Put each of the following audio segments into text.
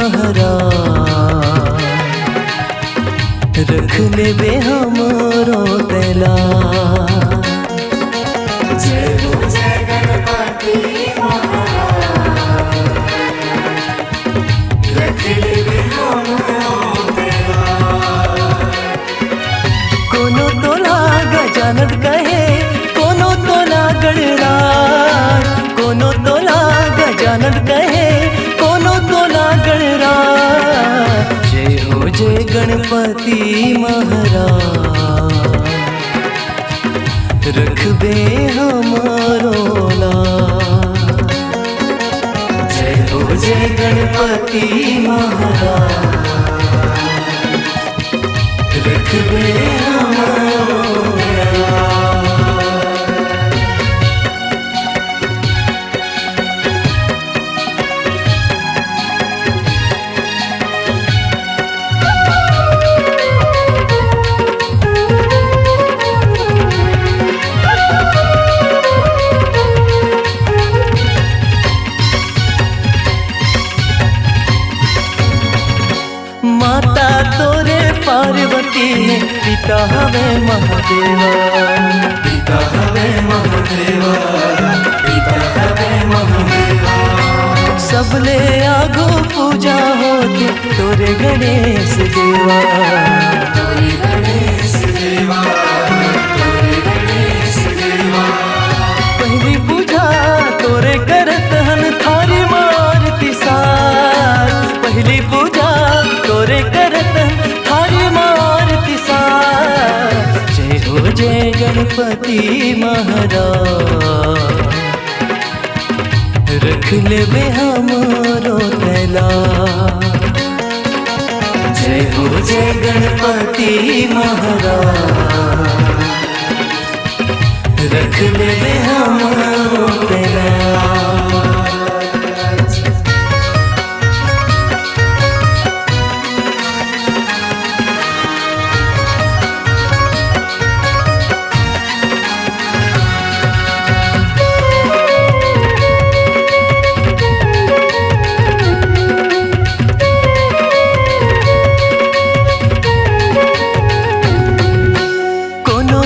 महाराज रख लेबे हमरो तेला। जय हो जय गणपति महाराज रख लेबे हमरो तेला। कोनो तोला गजानन कहे कोनो तोला गणराज, कोनो तोला गजानन कहे कोनो तोला गणराज। जय हो जय गणपति महाराज रखबे हमारो लाज। जय हो जय गणपति महाराज रखबे हमारो लाज। माता तोरे पार्वती है, पिता हवे महादेवा। पिता हवे महादेवा, पिता हवे महादेवा। सबले आगो पूजा होती तोरे गणेश देवा। तोरे गणेश देवा, तोरे गणेश देवा। पहली पूजा तोरे करत हन थारी मारती सार। पहली पूजा तोरे करत हन थारी मारती सार। जय हो जय गणपति महाराज रख लेबे हमरो तेला। जय हो जय गणपति महाराज रख लेबे हमरो तेला।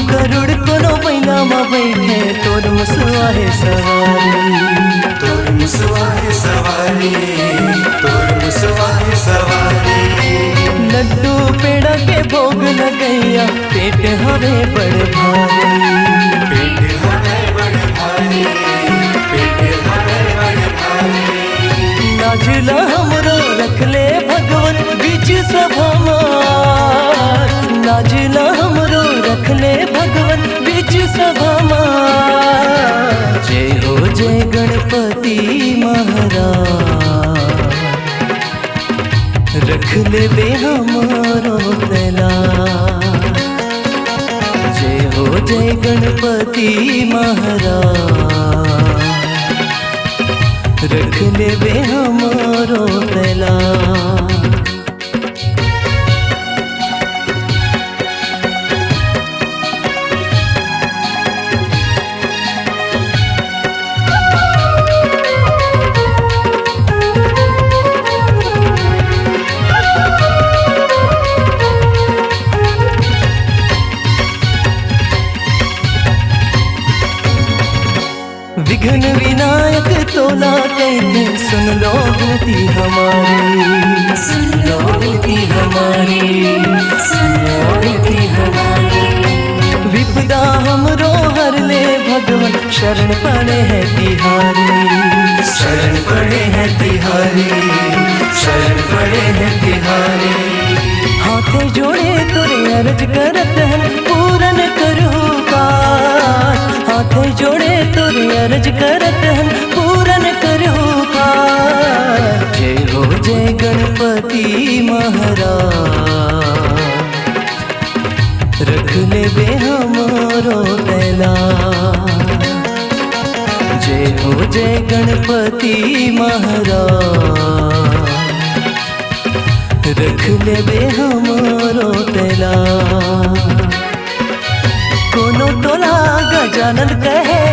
गरुड़ कोनो मैला में बैठे तोर मुसवा है सवारी। तोर मुसवा है सवारी, तोर मुसवा है सवारी। लड्डू पेड़ा के भोग लगैया पेट हवे बड़ भारी। पेट हवे बड़ भारी, पेट हवे बड़ भारी। नाजला हमरो रख ले भगवन बीच सभा मार। नाजला हमरो रख ले भगवन बीच सभा मार। जय हो जय गणपति महाराज रख लेबे हमरो तेला। जय हो जय गणपति महाराज रख लेबे हमरो तेला। विघ्न विनायक तोला कहते सुन लो विनती हमारी। सुन लो विनती हमारी, सुन लो विनती हमारी। विपदा हमरो हर ले भगवन शरण पड़े है तिहारी। शरण पड़े हैं तिहारी, शरण पड़े हैं तिहारी। हाथे जोड़े तोरे अर्ज करत हन पूरन करहु काज। हाथे जोड़े तोरे अर्ज करत हन पूरन करहु काज। जय हो जय गणपति महाराज रख लेबे हमरो तेला। जय हो जय गणपति महाराज रख लेबे हमरो तेला। कोनो तोला गजानन कहे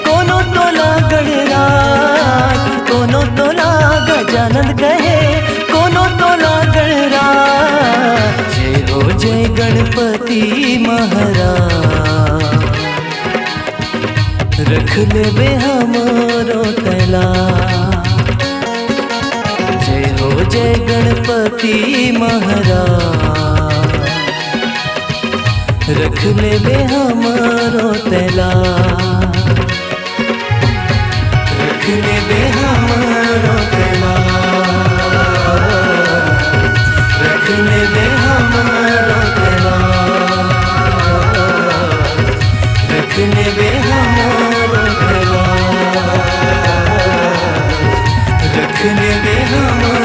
कोनो तोला गणराज। कोनो तोला गजानन कहे कोनो गणपति महाराज, रख लेबे हमरो तैला। जय हो जय गणपति महाराज, रख लेबे हमरो तैला। रख लेबे हमरो तैला, रख लेबे हमरो तैला, रख लेबे हमरो तैला, रख लेबे हमरो